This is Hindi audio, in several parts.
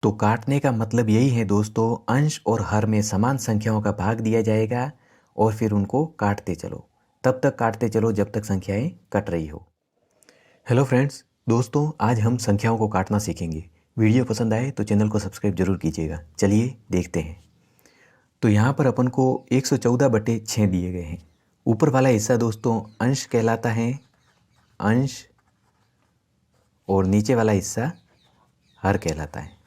तो काटने का मतलब यही है दोस्तों, अंश और हर में समान संख्याओं का भाग दिया जाएगा और फिर उनको काटते चलो। तब तक काटते चलो जब तक संख्याएं कट रही हो। हेलो फ्रेंड्स, दोस्तों आज हम संख्याओं को काटना सीखेंगे। वीडियो पसंद आए तो चैनल को सब्सक्राइब जरूर कीजिएगा। चलिए देखते हैं। तो यहाँ पर अपन को 114/6 दिए गए हैं। ऊपर वाला हिस्सा दोस्तों अंश कहलाता है, अंश, और नीचे वाला हिस्सा हर कहलाता है।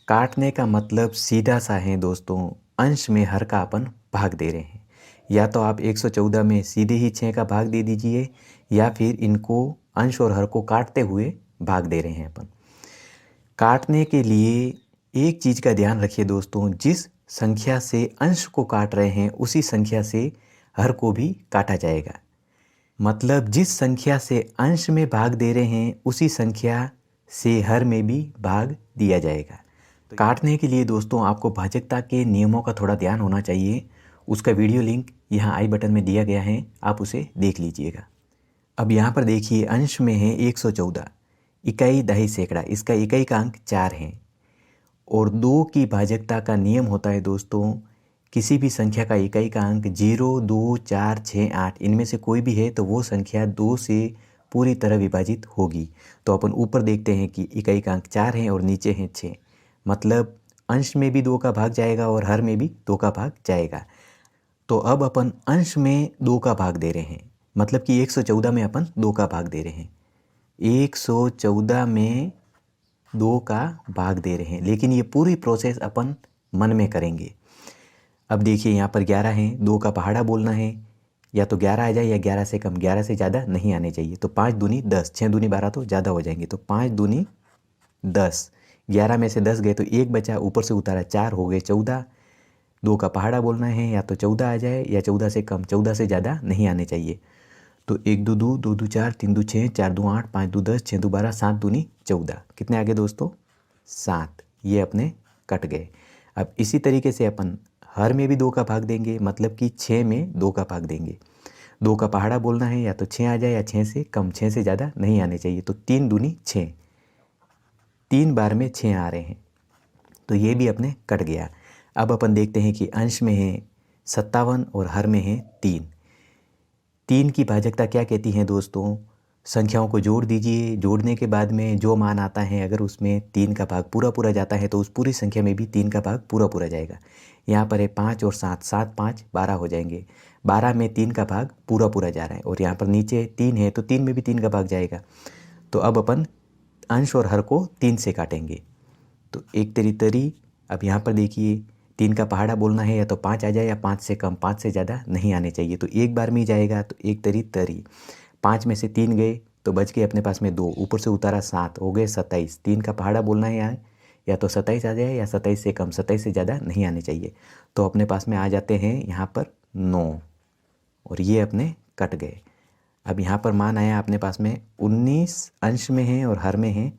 काटने का मतलब सीधा सा है दोस्तों, अंश में हर का अपन भाग दे रहे हैं। या तो आप 114 में सीधे ही 6 का भाग दे दीजिए, या फिर इनको अंश और हर को काटते हुए भाग दे रहे हैं अपन। काटने के लिए एक चीज़ का ध्यान रखिए दोस्तों, जिस संख्या से अंश को काट रहे हैं उसी संख्या से हर को भी काटा जाएगा। मतलब जिस संख्या से अंश में भाग दे रहे हैं उसी संख्या से हर में भी भाग दिया जाएगा। काटने के लिए दोस्तों आपको भाजकता के नियमों का थोड़ा ध्यान होना चाहिए। उसका वीडियो लिंक यहाँ आई बटन में दिया गया है, आप उसे देख लीजिएगा। अब यहाँ पर देखिए, अंश में है 114, इकाई दहाई सैकड़ा, इसका इकाई का अंक 4 है। और 2 की भाजकता का नियम होता है दोस्तों, किसी भी संख्या का इकाई का अंक 0, 2, 4, 6, 8 इनमें से कोई भी है तो वो संख्या 2 से पूरी तरह विभाजित होगी। तो अपन ऊपर देखते हैं कि इकाई का अंक 4 है और नीचे है 6, मतलब अंश में भी 2 का भाग जाएगा और हर में भी 2 का भाग जाएगा। तो अब अपन अंश में 2 का भाग दे रहे हैं, मतलब कि 114 में अपन 2 का भाग दे रहे हैं। 114 में 2 का भाग दे रहे हैं, लेकिन ये पूरी प्रोसेस अपन मन में करेंगे। अब देखिए यहाँ पर 11 है, 2 का पहाड़ा बोलना है, या तो 11 आ जाए या 11 से कम, 11 से ज़्यादा नहीं आने चाहिए। तो 5 दूनी 10, 6 दूनी 12 तो ज़्यादा हो जाएंगे, तो 5 दूनी 10। 11 में से 10 गए तो 1 बचा, ऊपर से उतारा 4, हो गए 14। 2 का पहाड़ा बोलना है, या तो 14 आ जाए या 14 से कम, 14 से ज़्यादा नहीं आने चाहिए। तो 1 दो 2, 2 दो 4, 3 दो 6, 4 दो 8, 5 दो 10, 6 दो 12, 7 दूनी 14। कितने आगे दोस्तों? 7। ये अपने कट गए। अब इसी तरीके से अपन हर में भी 2 का भाग देंगे, मतलब कि 6 में 2 का भाग देंगे। 2 का पहाड़ा बोलना है, या तो 6 आ जाए या 6 से कम, 6 से ज़्यादा नहीं आने चाहिए। तो 3 दूनी 6, 3 बार में 6 आ रहे हैं, तो ये भी अपने कट गया। अब अपन देखते हैं कि अंश में है 57 और हर में है 3। 3 की भाजकता क्या कहती है दोस्तों? संख्याओं को जोड़ दीजिए, जोड़ने के बाद में जो मान आता है, अगर उसमें 3 का भाग पूरा पूरा जाता है तो उस पूरी संख्या में भी 3 का भाग पूरा पूरा जाएगा। यहाँ पर है 5 और 7, 7 5 12 हो जाएंगे। 12 में 3 का भाग पूरा पूरा जा रहा है, और यहाँ पर नीचे 3 है तो 3 में भी 3 का भाग जाएगा। तो अब अपन अंश और हर को 3 से काटेंगे। तो एक तरी तरी, अब यहाँ पर देखिए 3 का पहाड़ा बोलना है, या तो 5 आ जाए या 5 से कम, 5 से ज़्यादा नहीं आने चाहिए। तो एक बार में ही जाएगा, तो एक तरी तरी। 5 में से 3 गए तो बच गए अपने पास में 2, ऊपर से उतारा 7, हो गए 27। 3 का पहाड़ा बोलना है यहाँ, या तो 27 आ जाए या 27 से कम, 27 से ज़्यादा नहीं आने चाहिए। तो अपने पास में आ जाते हैं यहाँ पर 9, और ये अपने कट गए। अब यहाँ पर मान आया अपने पास में 19, अंश में है और हर में है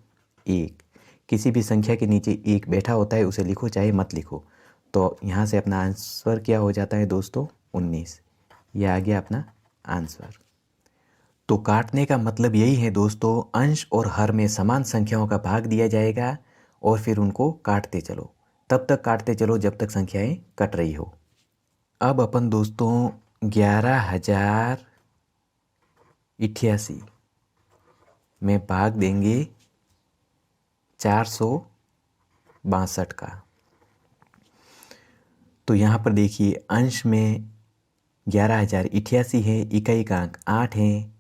1। किसी भी संख्या के नीचे 1 बैठा होता है, उसे लिखो चाहे मत लिखो। तो यहाँ से अपना आंसर क्या हो जाता है दोस्तों? 19। यह आ गया अपना आंसर। तो काटने का मतलब यही है दोस्तों, अंश और हर में समान संख्याओं का भाग दिया जाएगा और फिर उनको काटते चलो। तब तक काटते चलो जब तक संख्याएं कट रही हो। अब अपन दोस्तों 11,088 में भाग देंगे 462 का। तो यहाँ पर देखिए, अंश में 11,088 है, इकाई का अंक 8 है,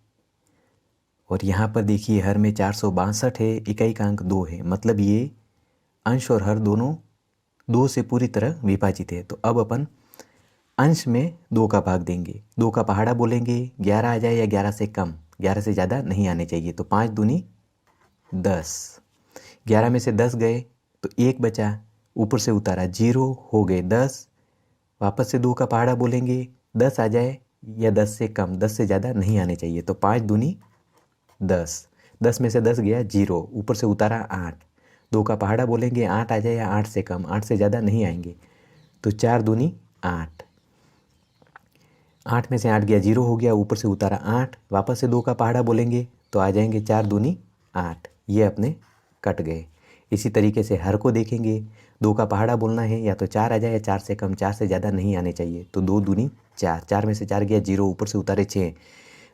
और यहाँ पर देखिए हर में 462 है, इकाई का अंक 2 है। मतलब ये अंश और हर दोनों 2 से पूरी तरह विभाजित है। तो अब अपन अंश में 2 का भाग देंगे, 2 का पहाड़ा बोलेंगे, 11 आ जाए या 11 से कम, 11 से ज़्यादा नहीं आने चाहिए। तो 5 दूनी 10। 11 में से 10 गए तो 1 बचा, ऊपर से उतारा 0, हो गए 10। वापस से 2 का पहाड़ा बोलेंगे, 10 आ जाए या 10 से कम, 10 से ज़्यादा नहीं आने चाहिए। तो 5 दूनी 10। 10 में से 10 गया 0, ऊपर से उतारा 8। 2 का पहाड़ा बोलेंगे, 8 आ जाए या 8 से कम, 8 से ज़्यादा नहीं आएंगे। तो 4 दूनी 8। 8 में से 8 गया 0, हो गया, ऊपर से उतारा 8। वापस से 2 का पहाड़ा बोलेंगे तो आ जाएंगे 4 दूनी 8। ये अपने कट गए। इसी तरीके से हर को देखेंगे, 2 का पहाड़ा बोलना है, या तो 4 आ जाए या 4 से कम, 4 से ज़्यादा नहीं आने चाहिए। तो 2 दूनी 4, 4 में से 4 गया 0, ऊपर से उतारे 6।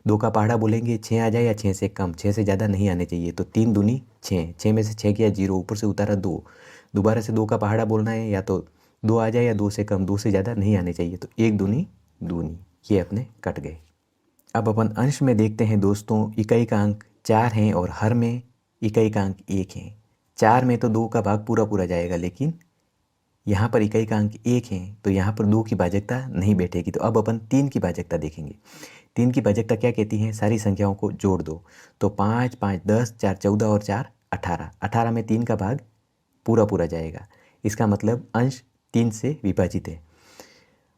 2 का पहाड़ा बोलेंगे, 6 आ जाए या 6 से कम, 6 से ज़्यादा नहीं आने चाहिए। तो 3 दूनी 6, 6 में से 6 गया 0, ऊपर से उतारा 2। दोबारा से 2 का पहाड़ा बोलना है, या तो 2 आ जाए या 2 से कम, 2 से ज़्यादा नहीं आने चाहिए। तो 1 दूनी दूनी, ये अपने कट गए। अब अपन अंश में देखते हैं दोस्तों, इकाई का अंक 4 हैं और हर में इकाई का अंक 1 है। 4 में तो 2 का भाग पूरा पूरा जाएगा, लेकिन यहाँ पर इकाई का अंक 1 है तो यहाँ पर 2 की भाजकता नहीं बैठेगी। तो अब अपन 3 की भाजकता देखेंगे। 3 की भाजकता क्या कहती है? सारी संख्याओं को जोड़ दो। तो 5, 5, 10, 4, 14 और 4, 18। 18 में 3 का भाग पूरा पूरा जाएगा। इसका मतलब अंश 3 से विभाजित है।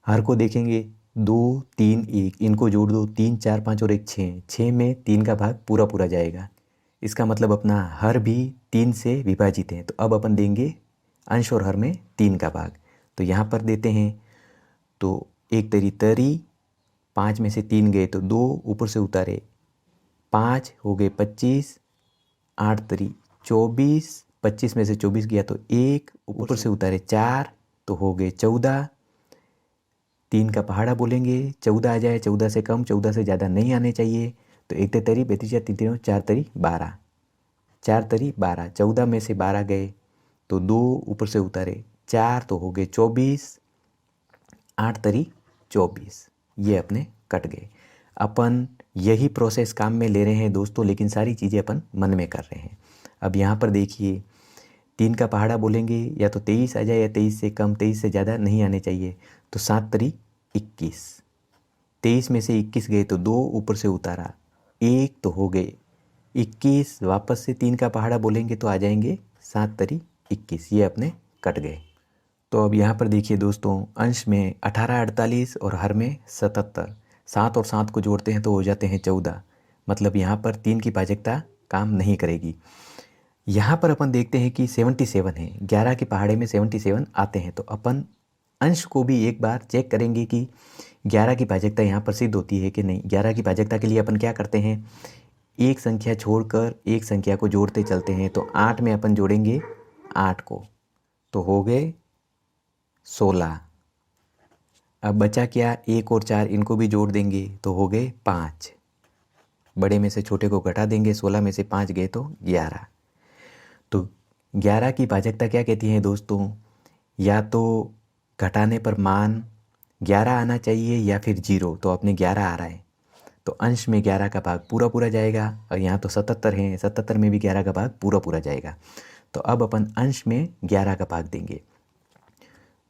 हर को देखेंगे, 2, 3, 1, इनको जोड़ दो, 3, 4, 5 और 1, 6। 6 में 3 का भाग पूरा पूरा जाएगा। इसका मतलब अपना हर भी 3 से विभाजित है। तो अब अपन देंगे अंश और हर में 3 का भाग। तो यहाँ पर देते हैं, तो 1 तरी तरी, 5 में से 3 गए तो 2, ऊपर से उतारे 5, हो गए 25, 8 तरी 24, 25 में से 24 गया तो 1, ऊपर से उतारे 4, तो हो गए 14। 3 का पहाड़ा बोलेंगे, 14 आ जाए, 14 से कम, 14 से ज़्यादा नहीं आने चाहिए। तो 1 तरी 32, 3 4 तरी 12, 4 तरी 12, 14 में से 12 गए तो 2, ऊपर से उतारे 4, तो हो गए 24, 8 तरी 24, ये अपने कट गए। अपन यही प्रोसेस काम में ले रहे हैं दोस्तों, लेकिन सारी चीज़ें अपन मन में कर रहे हैं। अब यहाँ पर देखिए, 3 का पहाड़ा बोलेंगे, या तो 23 आ जाए या 23 से कम, 23 से ज़्यादा नहीं आने चाहिए। तो 7 तरी 21, 23 में से 21 गए तो 2, ऊपर से उतारा 1, तो हो गए 21। वापस से 3 का पहाड़ा बोलेंगे तो आ जाएंगे 7 तरी 21, ये अपने कट गए। तो अब यहाँ पर देखिए दोस्तों, अंश में 18, 48 और हर में 77। 7 और 7 को जोड़ते हैं तो हो जाते हैं 14। मतलब यहाँ पर 3 की भाजकता काम नहीं करेगी। यहाँ पर अपन देखते हैं कि 77 है, 11 के पहाड़े में 77 आते हैं। तो अपन अंश को भी एक बार चेक करेंगे कि 11 की भाजकता यहाँ पर सिद्ध होती है कि नहीं। 11 की भाजकता के लिए अपन क्या करते हैं, एक संख्या छोड़कर एक संख्या को जोड़ते चलते हैं। तो 8 में अपन जोड़ेंगे 8 को, तो हो गए 16। अब बचा क्या, 1 और 4, इनको भी जोड़ देंगे तो हो गए 5। बड़े में से छोटे को घटा देंगे, 16 में से 5 गए तो 11। तो 11 की भाजकता क्या कहती है दोस्तों, या तो घटाने पर मान 11 आना चाहिए या फिर 0। तो अपने 11 आ रहा है, तो अंश में 11 का भाग पूरा पूरा जाएगा। और यहाँ तो 77 है, 77 में भी 11 का भाग पूरा पूरा जाएगा। तो अब अपन अंश में 11 का भाग देंगे।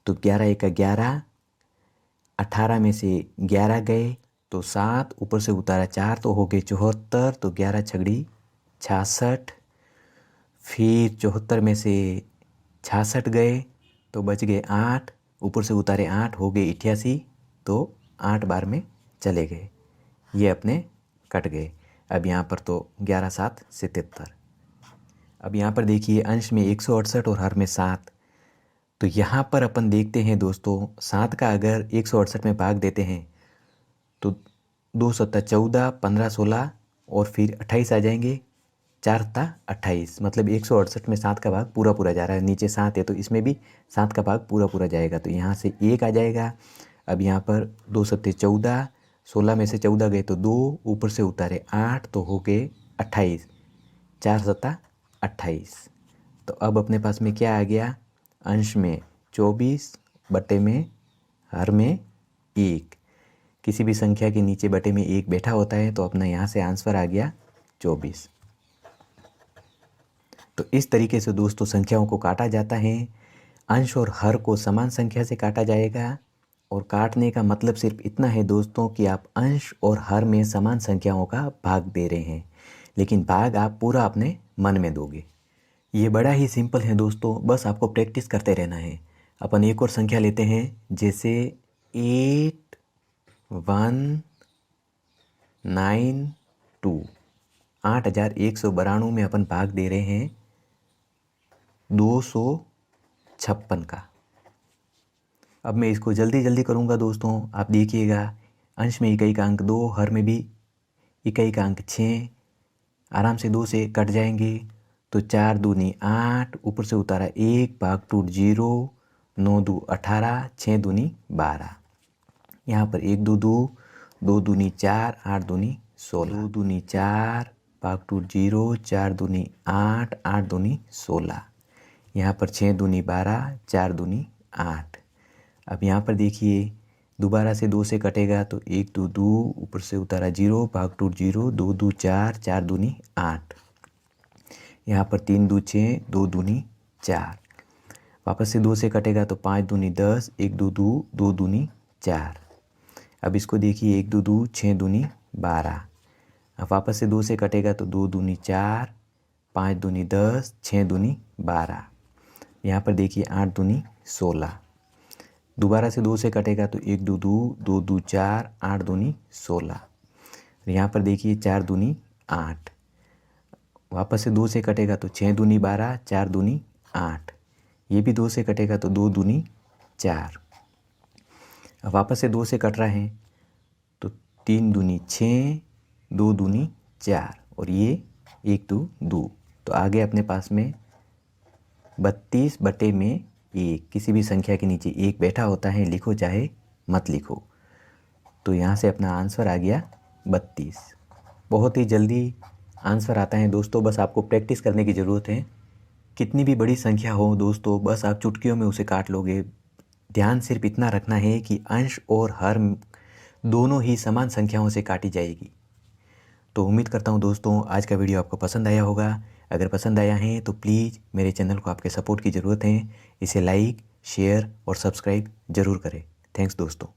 तो 11 एक 11, 18 में से 11 गए तो 7, ऊपर से उतारा 4, तो हो गए 74। तो 11 छगड़ी 66, फिर 74 में से 66 गए तो बच गए 8, ऊपर से उतारे 8, हो गए 88। तो 8 बार में चले गए, ये अपने कट गए। अब यहाँ पर तो 11, 7, 77। अब यहाँ पर देखिए, अंश में 168 और हर में 7। तो यहाँ पर अपन देखते हैं दोस्तों, 7 का अगर 168 में भाग देते हैं तो 2 सत्ता 14, 15 16 और फिर 28 आ जाएंगे, 4 सत्ता 28। मतलब 168 में 7 का भाग पूरा पूरा जा रहा है। नीचे 7 है तो इसमें भी 7 का भाग पूरा पूरा जाएगा। तो यहाँ से 1 आ जाएगा। अब यहाँ पर 2 सत्ते 14, 16 में से 14 गए तो 2, ऊपर से उतारे 8, तो हो गए 28। 4 सत्ता 28। तो अब अपने पास में क्या आ गया, अंश में 24, बटे में हर में 1। किसी भी संख्या के नीचे बटे में 1 बैठा होता है, तो अपना यहाँ से आंसर आ गया 24। तो इस तरीके से दोस्तों संख्याओं को काटा जाता है। अंश और हर को समान संख्या से काटा जाएगा। और काटने का मतलब सिर्फ इतना है दोस्तों कि आप अंश और हर में समान संख्याओं का भाग दे रहे हैं, लेकिन भाग आप पूरा अपने मन में दोगे। ये बड़ा ही सिंपल है दोस्तों, बस आपको प्रैक्टिस करते रहना है। अपन एक और संख्या लेते हैं, जैसे 8192। 8192 में अपन भाग दे रहे हैं 256 का। अब मैं इसको जल्दी जल्दी करूँगा दोस्तों, आप देखिएगा। अंश में इकाई का अंक 2, हर में भी इकाई का अंक 6। आराम से 2 से कट जाएंगे तो 4 दूनी 8, ऊपर से उतारा 1, भाग टूट 0, 9 दू 18, 6 दूनी 12। यहाँ पर 1 2 2, 2 दूनी 4, 8 दूनी 16, 2 दूनी 4, भाग टूट 0, 4 दूनी 8, 8 दूनी 16। यहाँ पर 6 दूनी 12, 4 दूनी 8। अब यहाँ पर देखिए दोबारा से 2 से कटेगा तो 1 2 2, ऊपर से उतारा 0, भाग टूट 0, 2 2 4, 4 दूनी 8। यहाँ पर 3 2 6, 2 दूनी 4। वापस से 2 से कटेगा तो 5 दूनी 10, 1 2 2, 2 दूनी 4। अब इसको देखिए 1 2 2, 6 दूनी 12। अब वापस से 2 से कटेगा तो 2 दूनी 4, 5 दूनी 10, 6 दूनी 12। यहाँ पर देखिए 8 दूनी 16। दोबारा से 2 से कटेगा तो 1 2 2, 2 2 4, 8 दूनी 16। यहाँ पर देखिए 4 दूनी 8। वापस से 2 से कटेगा तो 6 दूनी 12, 4 दूनी 8। ये भी 2 से कटेगा तो 2 दूनी 4। अब वापस से 2 से कट रहे हैं तो 3 दूनी 6, 2 दूनी 4 और ये 1 2 2। तो आगे अपने पास में 32/1, किसी भी संख्या के नीचे 1 बैठा होता है, लिखो चाहे मत लिखो। तो यहाँ से अपना आंसर आ गया 32। बहुत ही जल्दी आंसर आता है दोस्तों, बस आपको प्रैक्टिस करने की ज़रूरत है। कितनी भी बड़ी संख्या हो दोस्तों, बस आप चुटकियों में उसे काट लोगे। ध्यान सिर्फ इतना रखना है कि अंश और हर दोनों ही समान संख्याओं से काटी जाएगी। तो उम्मीद करता हूँ दोस्तों आज का वीडियो आपको पसंद आया होगा। अगर पसंद आया है तो प्लीज़ मेरे चैनल को आपके सपोर्ट की ज़रूरत है। इसे लाइक, शेयर और सब्सक्राइब ज़रूर करें। थैंक्स दोस्तों।